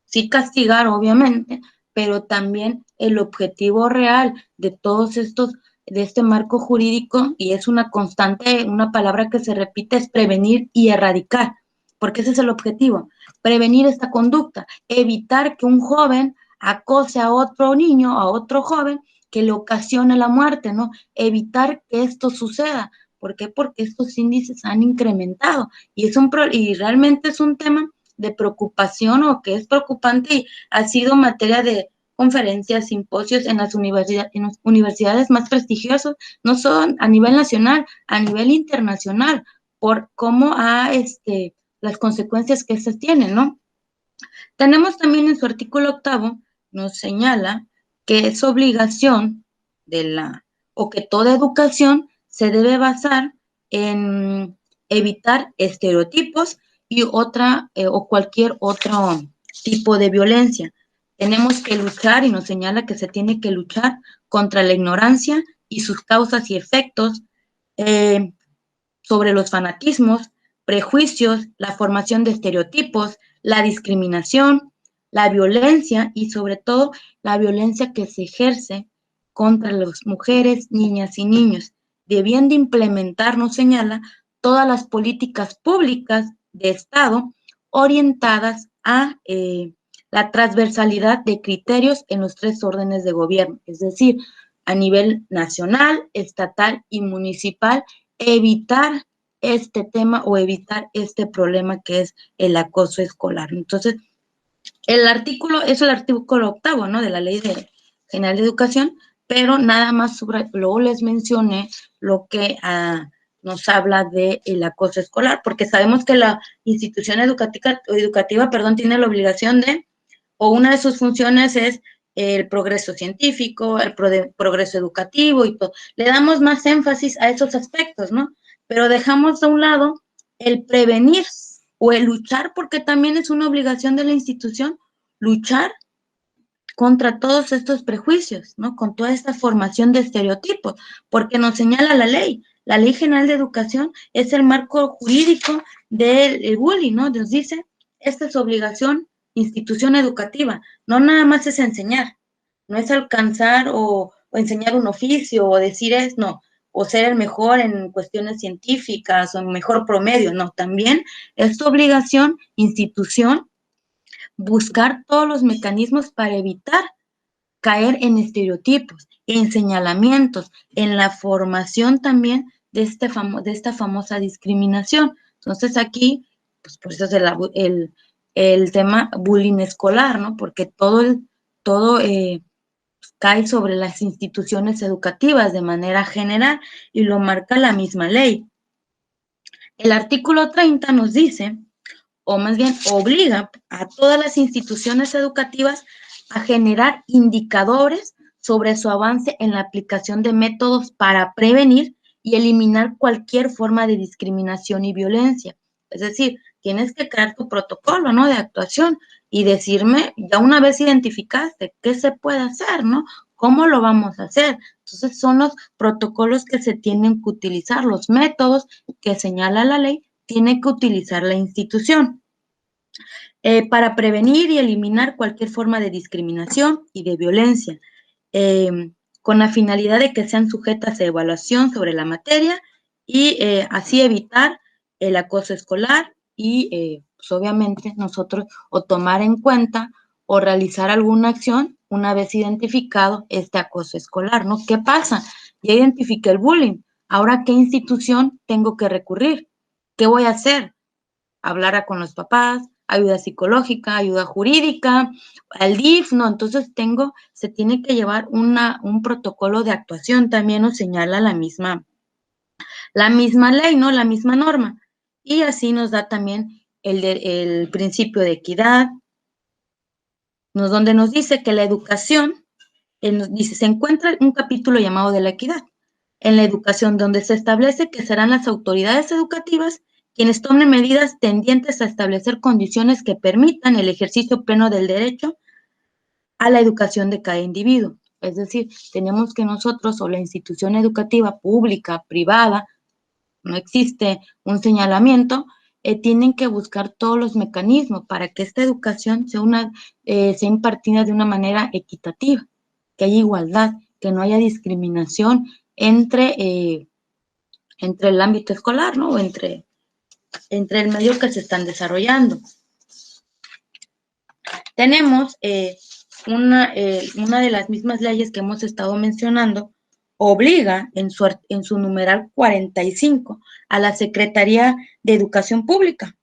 S1: Sí castigar, obviamente, pero también el objetivo real de todos estos, de este marco jurídico, y es una constante, una palabra que se repite, es prevenir y erradicar, porque ese es el objetivo, prevenir esta conducta, evitar que un joven acose a otro niño, a otro joven, que le ocasione la muerte, ¿no? Evitar que esto suceda. ¿Por qué? Porque estos índices han incrementado y realmente es un tema de preocupación o que es preocupante y ha sido materia de conferencias, simposios en las universidades más prestigiosas, no solo a nivel nacional, a nivel internacional, por cómo las consecuencias que estas tienen, ¿no? Tenemos también en su artículo 8, nos señala que es obligación o que toda educación se debe basar en evitar estereotipos y o cualquier otro tipo de violencia. Tenemos que luchar, y nos señala que se tiene que luchar contra la ignorancia y sus causas y efectos, sobre los fanatismos, prejuicios, la formación de estereotipos, la discriminación, la violencia y sobre todo la violencia que se ejerce contra las mujeres, niñas y niños, debiendo implementar, nos señala, todas las políticas públicas de Estado orientadas a la transversalidad de criterios en los 3 órdenes de gobierno, es decir, a nivel nacional, estatal y municipal, evitar este tema o evitar este problema que es el acoso escolar. Entonces, el artículo es el artículo 8, ¿no?, de la Ley General de Educación, pero nada más luego les mencioné lo que nos habla del acoso escolar, porque sabemos que la institución educativa, tiene la obligación o una de sus funciones es el progreso científico, el progreso educativo y todo. Le damos más énfasis a esos aspectos, ¿no? Pero dejamos a un lado el prevenir o el luchar, porque también es una obligación de la institución luchar contra todos estos prejuicios, ¿no? Con toda esta formación de estereotipos, porque nos señala la ley. La Ley General de Educación es el marco jurídico del bullying, ¿no? Nos dice, esta es obligación, institución educativa, no nada más es enseñar, no es alcanzar o enseñar un oficio o decir no, o ser el mejor en cuestiones científicas o en mejor promedio, no, también es tu obligación, institución, buscar todos los mecanismos para evitar caer en estereotipos, en señalamientos, en la formación también de esta famosa discriminación. Entonces aquí, pues por eso es el tema bullying escolar, ¿no? Porque todo cae sobre las instituciones educativas de manera general y lo marca la misma ley. El artículo 30 nos dice, o más bien obliga a todas las instituciones educativas a generar indicadores sobre su avance en la aplicación de métodos para prevenir y eliminar cualquier forma de discriminación y violencia. Es decir, tienes que crear tu protocolo, ¿no?, de actuación y decirme, ya una vez identificaste, qué se puede hacer, ¿no? ¿Cómo lo vamos a hacer? Entonces, son los protocolos que se tienen que utilizar, los métodos que señala la ley, tiene que utilizar la institución para prevenir y eliminar cualquier forma de discriminación y de violencia, con la finalidad de que sean sujetas a evaluación sobre la materia y así evitar el acoso escolar y, pues obviamente, nosotros o tomar en cuenta o realizar alguna acción una vez identificado este acoso escolar, ¿no? ¿Qué pasa? Ya identifiqué el bullying. Ahora, ¿a qué institución tengo que recurrir? ¿Qué voy a hacer? Hablar con los papás, ayuda psicológica, ayuda jurídica, al DIF, ¿no? Entonces se tiene que llevar un protocolo de actuación, también nos señala la misma ley, ¿no? La misma norma. Y así nos da también el principio de equidad, donde nos dice que la educación, dice, se encuentra un capítulo llamado de la equidad. en la educación, donde se establece que serán las autoridades educativas quienes tomen medidas tendientes a establecer condiciones que permitan el ejercicio pleno del derecho a la educación de cada individuo. Es decir, tenemos que nosotros o la institución educativa pública, privada, no existe un señalamiento, tienen que buscar todos los mecanismos para que esta educación sea impartida de una manera equitativa, que haya igualdad, que no haya discriminación entre el ámbito escolar, ¿no? O entre el medio que se están desarrollando. Tenemos una de las mismas leyes que hemos estado mencionando, obliga en su numeral 45 a la Secretaría de Educación Pública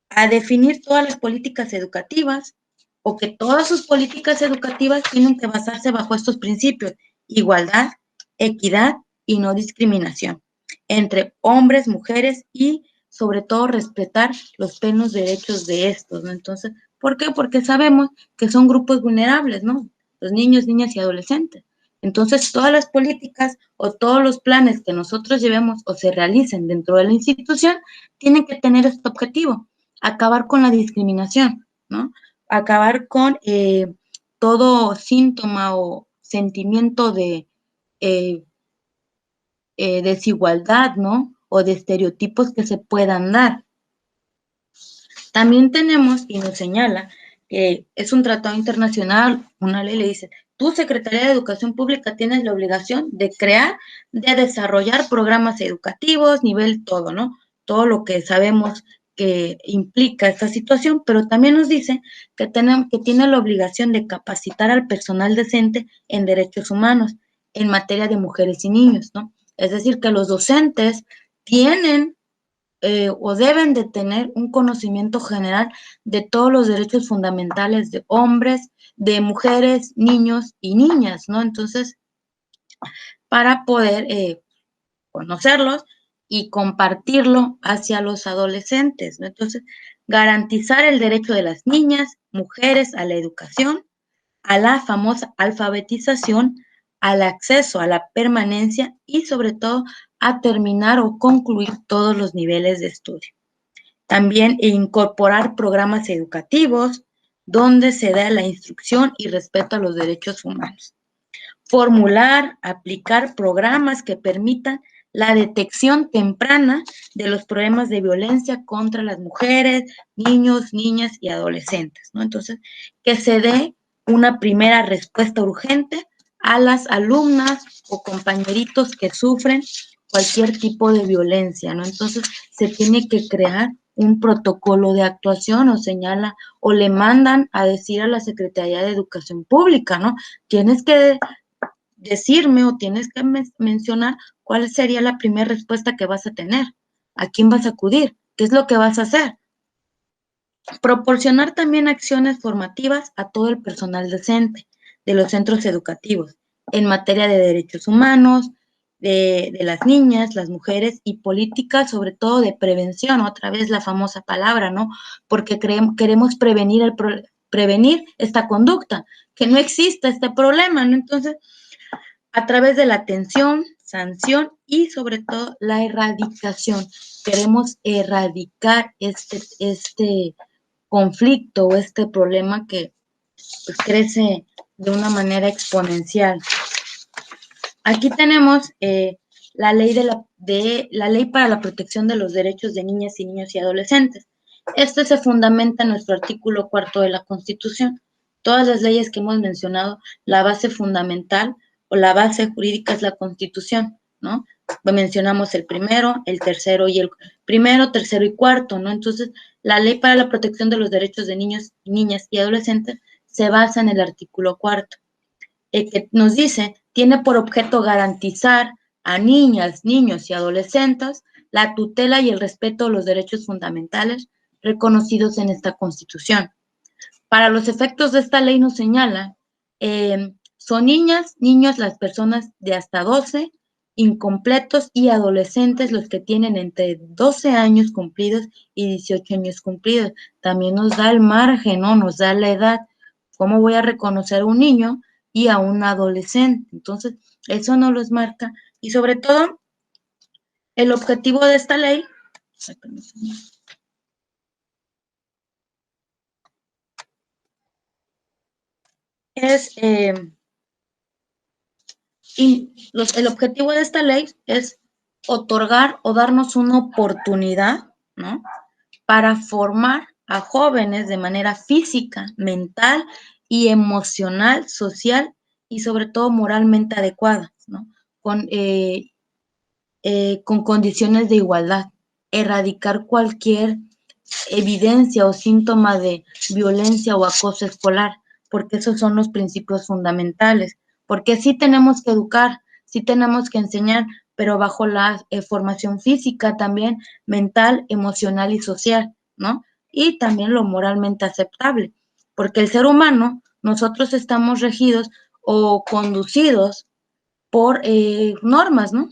S1: a definir todas las políticas educativas o que todas sus políticas educativas tienen que basarse bajo estos principios: igualdad, equidad y no discriminación entre hombres, mujeres y sobre todo respetar los plenos derechos de estos, ¿no? Entonces, ¿por qué? Porque sabemos que son grupos vulnerables, ¿no? Los niños, niñas y adolescentes. Entonces, todas las políticas o todos los planes que nosotros llevemos o se realicen dentro de la institución tienen que tener este objetivo: acabar con la discriminación, ¿no? Acabar con todo síntoma o sentimiento de desigualdad, ¿no? O de estereotipos que se puedan dar. También tenemos, y nos señala, que es un tratado internacional, una ley le dice: tu Secretaría de Educación Pública tienes la obligación de crear, de desarrollar programas educativos, nivel todo, ¿no? Todo lo que sabemos que implica esta situación, pero también nos dice que tiene la obligación de capacitar al personal docente en derechos humanos, en materia de mujeres y niños, ¿no? Es decir, que los docentes tienen o deben de tener un conocimiento general de todos los derechos fundamentales de hombres, de mujeres, niños y niñas, ¿no? Entonces, para poder conocerlos y compartirlo hacia los adolescentes, ¿no? Entonces, garantizar el derecho de las niñas, mujeres a la educación, a la famosa alfabetización, al acceso a la permanencia y sobre todo a terminar o concluir todos los niveles de estudio. También incorporar programas educativos donde se da la instrucción y respeto a los derechos humanos. Formular, aplicar programas que permitan la detección temprana de los problemas de violencia contra las mujeres, niños, niñas y adolescentes, ¿no? Entonces, que se dé una primera respuesta urgente a las alumnas o compañeritos que sufren cualquier tipo de violencia, ¿no? Entonces, se tiene que crear un protocolo de actuación o señala o le mandan a decir a la Secretaría de Educación Pública, ¿no? Tienes que decirme o tienes que mencionar cuál sería la primera respuesta que vas a tener, a quién vas a acudir, qué es lo que vas a hacer. Proporcionar también acciones formativas a todo el personal docente de los centros educativos en materia de derechos humanos, de las niñas, las mujeres y políticas sobre todo de prevención, otra vez la famosa palabra, ¿no? Porque queremos prevenir esta conducta, que no exista este problema, ¿no? Entonces, a través de la atención, sanción y sobre todo la erradicación. Queremos erradicar este conflicto o este problema que pues, crece de una manera exponencial. Aquí tenemos la ley la ley para la protección de los derechos de niñas y niños y adolescentes. Este se fundamenta en nuestro artículo 4 de la Constitución. Todas las leyes que hemos mencionado, la base fundamental o la base jurídica es la Constitución, ¿no? Mencionamos el primero, el tercero y el primero, tercero y cuarto, ¿no? Entonces, la ley para la protección de los derechos de niños, niñas y adolescentes se basa en el artículo 4, que nos dice, tiene por objeto garantizar a niñas, niños y adolescentes la tutela y el respeto a los derechos fundamentales reconocidos en esta Constitución. Para los efectos de esta ley nos señala, son niñas, niños las personas de hasta 12, incompletos y adolescentes los que tienen entre 12 años cumplidos y 18 años cumplidos. También nos da el margen, ¿no? Nos da la edad. ¿Cómo voy a reconocer a un niño y a un adolescente? Entonces, eso nos los marca Y sobre todo, el objetivo de esta ley es, el objetivo de esta ley es otorgar o darnos una oportunidad, ¿no?, para formar a jóvenes de manera física, mental y emocional, social y sobre todo moralmente adecuada, ¿no?, con condiciones de igualdad, erradicar cualquier evidencia o síntoma de violencia o acoso escolar, porque esos son los principios fundamentales, porque sí tenemos que educar, sí tenemos que enseñar, pero bajo la formación física también, mental, emocional y social, ¿no? Y también lo moralmente aceptable, porque el ser humano, nosotros estamos regidos o conducidos por normas, ¿no?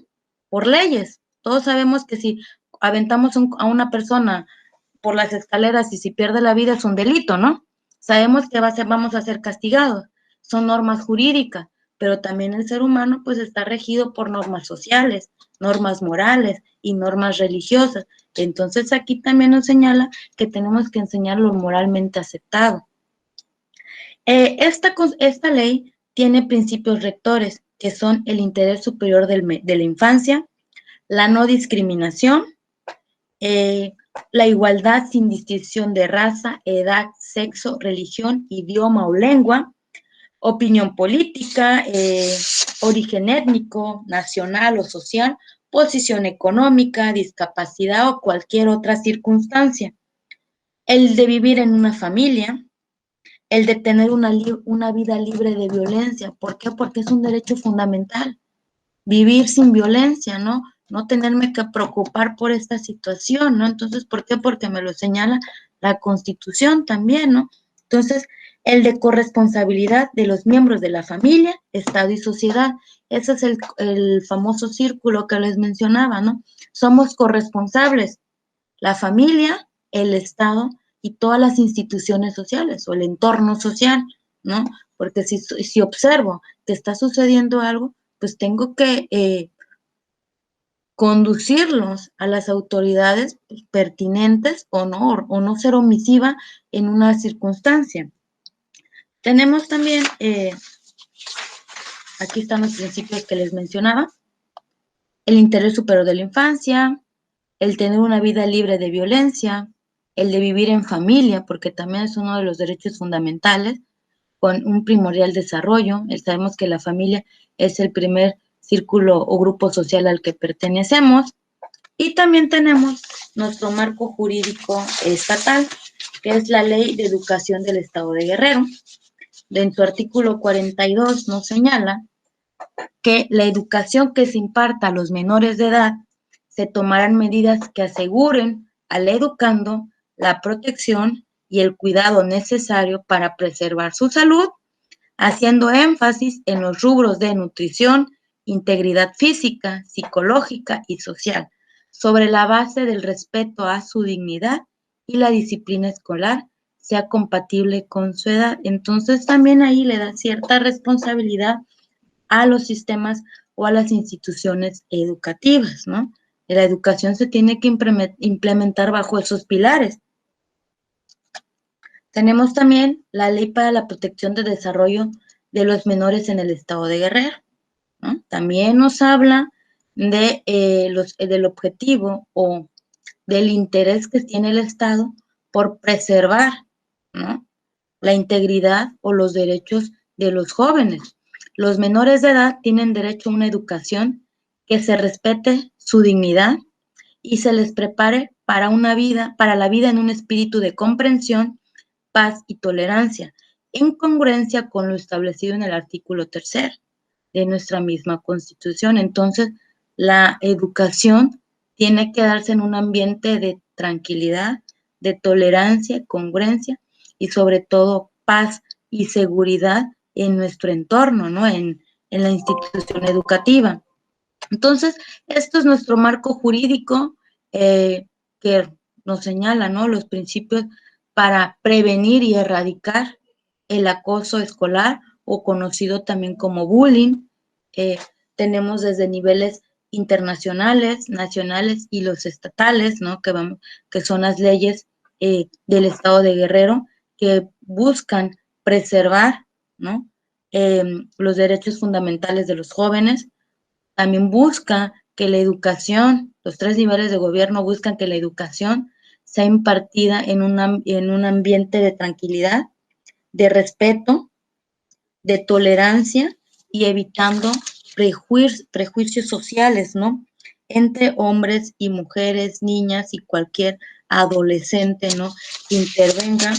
S1: Por leyes. Todos sabemos que si aventamos a una persona por las escaleras y si pierde la vida es un delito, ¿no? Sabemos que vamos a ser castigados. Son normas jurídicas, pero también el ser humano pues está regido por normas sociales, normas morales y normas religiosas. Entonces aquí también nos señala que tenemos que enseñar lo moralmente aceptado. Esta ley tiene principios rectores, que son el interés superior de la infancia, la no discriminación, la igualdad sin distinción de raza, edad, sexo, religión, idioma o lengua, opinión política, origen étnico, nacional o social, posición económica, discapacidad o cualquier otra circunstancia. El de vivir en una familia, el de tener una vida libre de violencia. ¿Por qué? Porque es un derecho fundamental. Vivir sin violencia, ¿no? No tenerme que preocupar por esta situación, ¿no? Entonces, ¿por qué? Porque me lo señala la Constitución también, ¿no? Entonces, el de corresponsabilidad de los miembros de la familia, Estado y sociedad. Ese es el famoso círculo que les mencionaba, ¿no? Somos corresponsables, la familia, el Estado y todas las instituciones sociales o el entorno social, ¿no? Porque si observo que está sucediendo algo, pues tengo que conducirlos a las autoridades pertinentes o no ser omisiva en una circunstancia. Tenemos también, aquí están los principios que les mencionaba, el interés superior de la infancia, el tener una vida libre de violencia, el de vivir en familia, porque también es uno de los derechos fundamentales, con un primordial desarrollo. Sabemos que la familia es el primer círculo o grupo social al que pertenecemos. Y también tenemos nuestro marco jurídico estatal, que es la Ley de Educación del Estado de Guerrero. En su artículo 42 nos señala que la educación que se imparta a los menores de edad se tomarán medidas que aseguren al educando la protección y el cuidado necesario para preservar su salud, haciendo énfasis en los rubros de nutrición, integridad física, psicológica y social, sobre la base del respeto a su dignidad y la disciplina escolar sea compatible con su edad. Entonces también ahí le da cierta responsabilidad a los sistemas o a las instituciones educativas, ¿no? La educación se tiene que implementar bajo esos pilares. Tenemos también la Ley para la Protección de Desarrollo de los Menores en el Estado de Guerrero, ¿no? También nos habla del objetivo o del interés que tiene el Estado por preservar, ¿no?, la integridad o los derechos de los jóvenes. Los menores de edad tienen derecho a una educación que se respete su dignidad y se les prepare para la vida en un espíritu de comprensión, paz y tolerancia, en congruencia con lo establecido en el artículo 3 de nuestra misma Constitución. Entonces, la educación tiene que darse en un ambiente de tranquilidad, de tolerancia, congruencia y sobre todo paz y seguridad en nuestro entorno, ¿no? En la institución educativa. Entonces, esto es nuestro marco jurídico que nos señala, ¿no?, los principios para prevenir y erradicar el acoso escolar o conocido también como bullying. tenemos desde niveles internacionales, nacionales y los estatales, ¿no? Que son las leyes del estado de Guerrero, que buscan preservar, ¿no? Los derechos fundamentales de los jóvenes. También busca que la educación, los tres niveles de gobierno buscan que la educación sea impartida en un ambiente de tranquilidad, de respeto, de tolerancia y evitando prejuicios sociales, ¿no? Entre hombres y mujeres, niñas y cualquier adolescente, ¿no? Que intervenga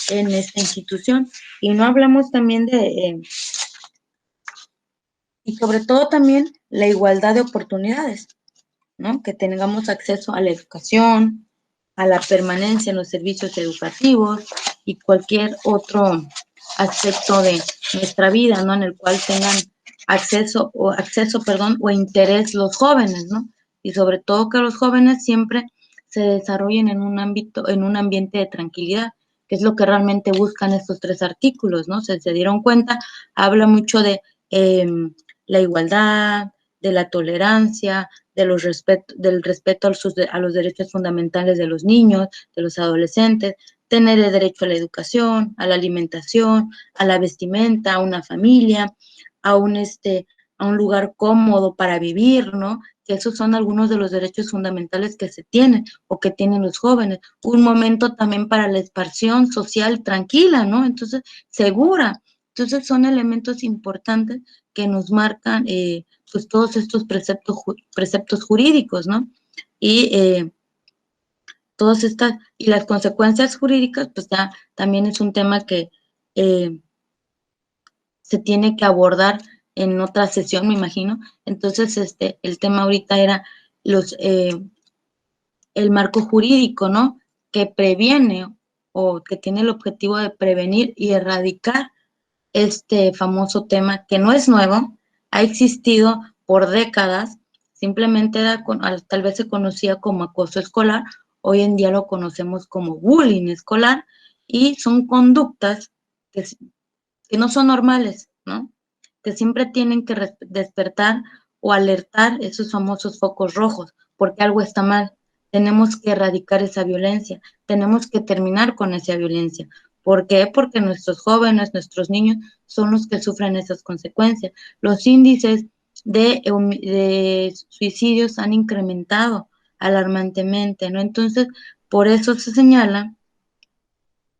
S1: en esta institución. Y no hablamos también y sobre todo también la igualdad de oportunidades, ¿no? Que tengamos acceso a la educación, a la permanencia en los servicios educativos y cualquier otro aspecto de nuestra vida, ¿no? En el cual tengan acceso, o interés los jóvenes, ¿no? Y sobre todo que los jóvenes siempre se desarrollen en un ámbito, en un ambiente de tranquilidad, que es lo que realmente buscan estos tres artículos, ¿no? Se dieron cuenta, habla mucho de la igualdad, de la tolerancia, del respeto a los derechos fundamentales de los niños, de los adolescentes, tener el derecho a la educación, a la alimentación, a la vestimenta, a una familia, a a un lugar cómodo para vivir, ¿no? Que esos son algunos de los derechos fundamentales que se tienen o que tienen los jóvenes. Un momento también para la esparción social tranquila, ¿no? Entonces, segura. Entonces, son elementos importantes que nos marcan pues todos estos preceptos jurídicos, ¿no? Y todas estas, y las consecuencias jurídicas, pues ya también es un tema que eh, se tiene que abordar en otra sesión, me imagino. Entonces, el tema ahorita era los, el marco jurídico, ¿no? Que previene o que tiene el objetivo de prevenir y erradicar este famoso tema que no es nuevo, ha existido por décadas, simplemente tal vez se conocía como acoso escolar, hoy en día lo conocemos como bullying escolar y son conductas que, que no son normales, ¿no? Que siempre tienen que despertar o alertar esos famosos focos rojos, porque algo está mal. Tenemos que erradicar esa violencia, tenemos que terminar con esa violencia. ¿Por qué? Porque nuestros jóvenes, nuestros niños son los que sufren esas consecuencias. Los índices de suicidios han incrementado alarmantemente, ¿no? Entonces, por eso se señala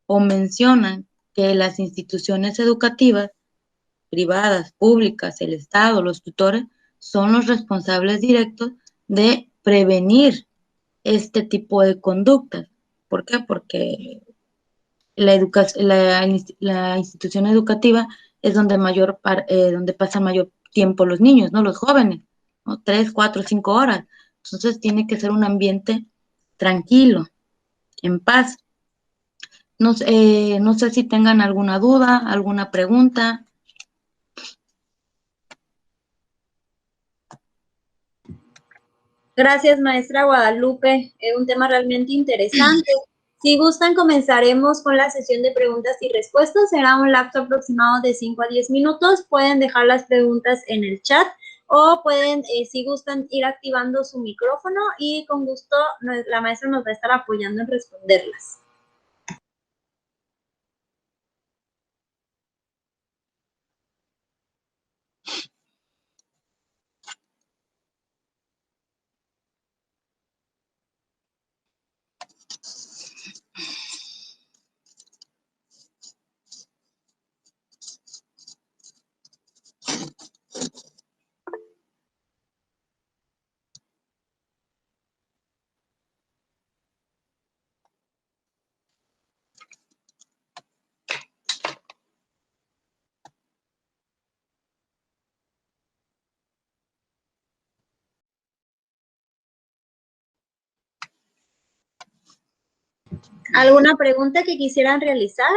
S1: o mencionan que las instituciones educativas privadas, públicas, el Estado, los tutores, son los responsables directos de prevenir este tipo de conductas. ¿Por qué? Porque la institución educativa es donde pasan mayor tiempo los niños, ¿no? Los jóvenes, ¿no? 3, 4, 5 horas. Entonces tiene que ser un ambiente tranquilo, en paz. No sé si tengan alguna duda, alguna pregunta.
S2: Gracias, maestra Guadalupe. Es un tema realmente interesante. Si gustan, comenzaremos con la sesión de preguntas y respuestas. Será un lapso aproximado de 5 a 10 minutos. Pueden dejar las preguntas en el chat o pueden, si gustan, ir activando su micrófono y con gusto la maestra nos va a estar apoyando en responderlas. ¿Alguna pregunta que quisieran realizar?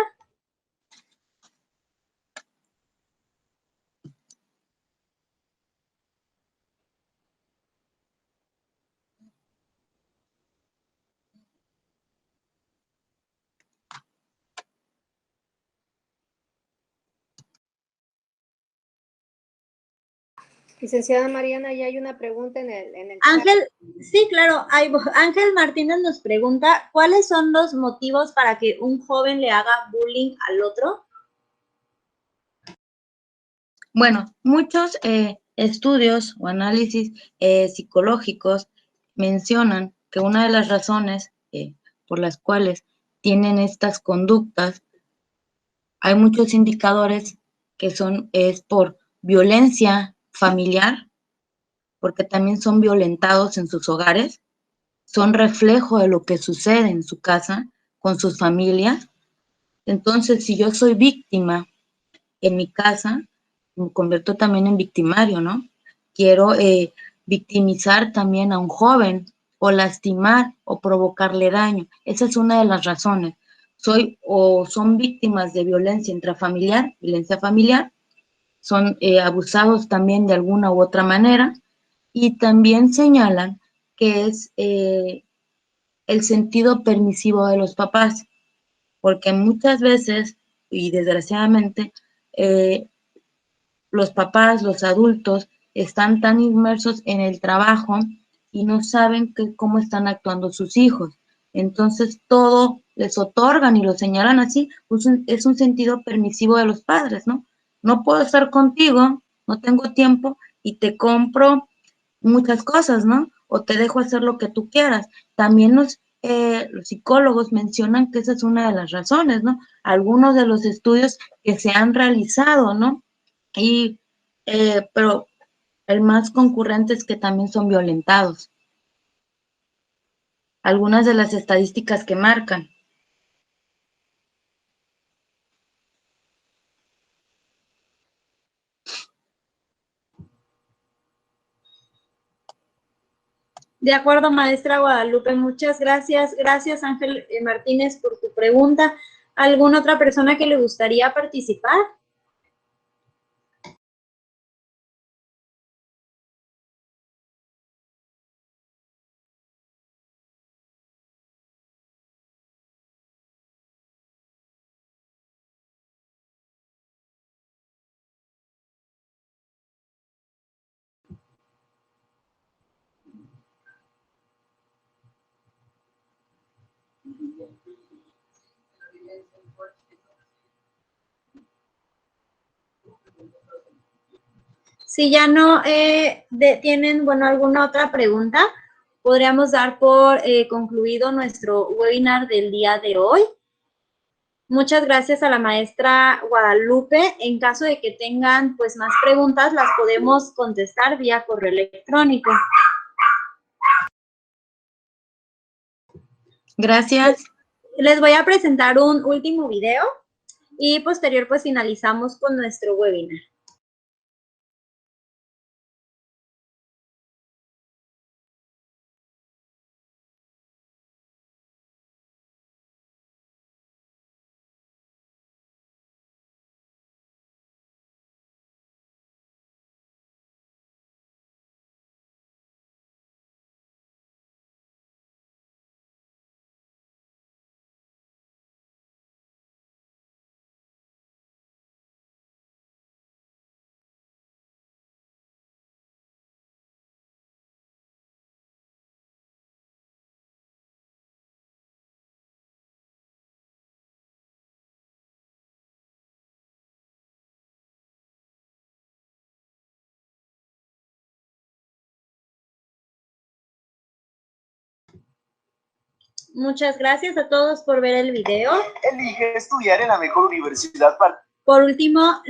S3: Licenciada Mariana, ya hay una pregunta en el
S2: Ángel,
S3: chat.
S2: sí, claro. Ángel Martínez nos pregunta, ¿cuáles son los motivos para que un joven le haga bullying al otro?
S1: Bueno, muchos estudios o análisis psicológicos mencionan que una de las razones por las cuales tienen estas conductas, hay muchos indicadores que es por violencia familiar, porque también son violentados en sus hogares, son reflejo de lo que sucede en su casa con sus familias. Entonces, si yo soy víctima en mi casa, me convierto también en victimario, ¿no? Quiero victimizar también a un joven o lastimar o provocarle daño. Esa es una de las razones. Son víctimas de violencia intrafamiliar, violencia familiar, son abusados también de alguna u otra manera, y también señalan que es el sentido permisivo de los papás, porque muchas veces, y desgraciadamente, los papás, los adultos, están tan inmersos en el trabajo y no saben cómo están actuando sus hijos. Entonces, todo les otorgan y lo señalan así, pues es un sentido permisivo de los padres, ¿no? No puedo estar contigo, no tengo tiempo y te compro muchas cosas, ¿no? O te dejo hacer lo que tú quieras. También los psicólogos mencionan que esa es una de las razones, ¿no? Algunos de los estudios que se han realizado, ¿no? Pero el más concurrente es que también son violentados. Algunas de las estadísticas que marcan.
S2: De acuerdo, maestra Guadalupe, muchas gracias. Gracias, Ángel Martínez, por tu pregunta. ¿Alguna otra persona que le gustaría participar? Si ya no tienen, bueno, alguna otra pregunta, podríamos dar por concluido nuestro webinar del día de hoy. Muchas gracias a la maestra Guadalupe. En caso de que tengan pues más preguntas, las podemos contestar vía correo electrónico.
S1: Gracias.
S2: Les voy a presentar un último video y posterior pues finalizamos con nuestro webinar. Muchas gracias a todos por ver el video.
S4: Elige estudiar en la mejor universidad para...
S2: Por último,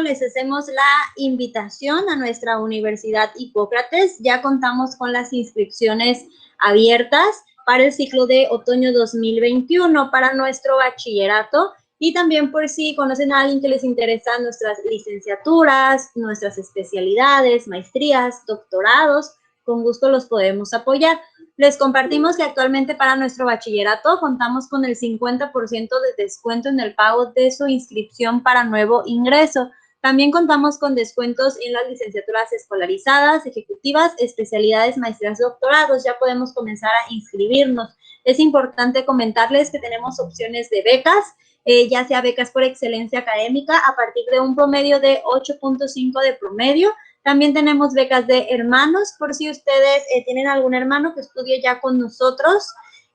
S2: les hacemos la invitación a nuestra Universidad Hipócrates. Ya contamos con las inscripciones abiertas para el ciclo de otoño 2021 para nuestro bachillerato, y también por si conocen a alguien que les interesan nuestras licenciaturas, nuestras especialidades, maestrías, doctorados, con gusto los podemos apoyar. Les compartimos que actualmente para nuestro bachillerato contamos con el 50% de descuento en el pago de su inscripción para nuevo ingreso. También contamos con descuentos en las licenciaturas escolarizadas, ejecutivas, especialidades, maestrías, doctorados. Ya podemos comenzar a inscribirnos. Es importante comentarles que tenemos opciones de becas, ya sea becas por excelencia académica a partir de un promedio de 8.5 de promedio. También tenemos becas de hermanos, por si ustedes tienen algún hermano que estudie ya con nosotros.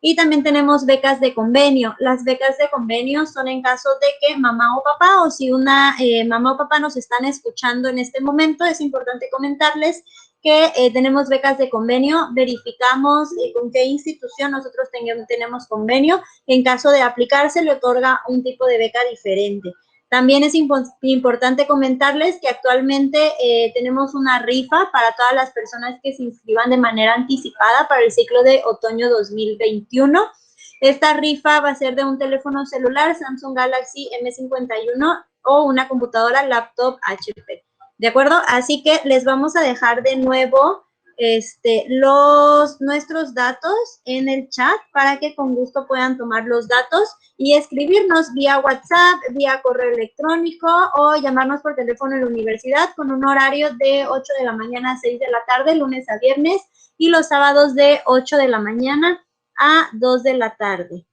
S2: Y también tenemos becas de convenio. Las becas de convenio son en caso de que mamá o papá, o si una mamá o papá nos están escuchando en este momento, es importante comentarles que tenemos becas de convenio, verificamos con qué institución nosotros tenemos convenio. En caso de aplicar, se le otorga un tipo de beca diferente. También es importante comentarles que actualmente tenemos una rifa para todas las personas que se inscriban de manera anticipada para el ciclo de otoño 2021. Esta rifa va a ser de un teléfono celular Samsung Galaxy M51 o una computadora laptop HP. ¿De acuerdo? Así que les vamos a dejar de nuevo nuestros datos en el chat para que con gusto puedan tomar los datos y escribirnos vía WhatsApp, vía correo electrónico o llamarnos por teléfono en la universidad con un horario de 8 de la mañana a 6 de la tarde, lunes a viernes, y los sábados de 8 de la mañana a 2 de la tarde.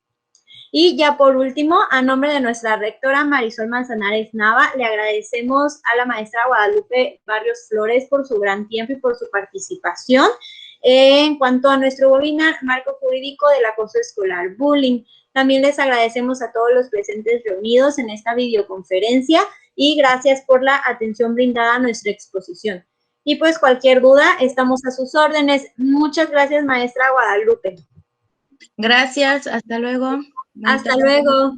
S2: Y ya por último, a nombre de nuestra rectora Marisol Manzanares Nava, le agradecemos a la maestra Guadalupe Barrios Flores por su gran tiempo y por su participación. En cuanto a nuestro webinar, Marco Jurídico del Acoso Escolar, Bullying, también les agradecemos a todos los presentes reunidos en esta videoconferencia y gracias por la atención brindada a nuestra exposición. Y pues cualquier duda, estamos a sus órdenes. Muchas gracias, maestra Guadalupe.
S1: Gracias, hasta luego.
S2: Hasta luego.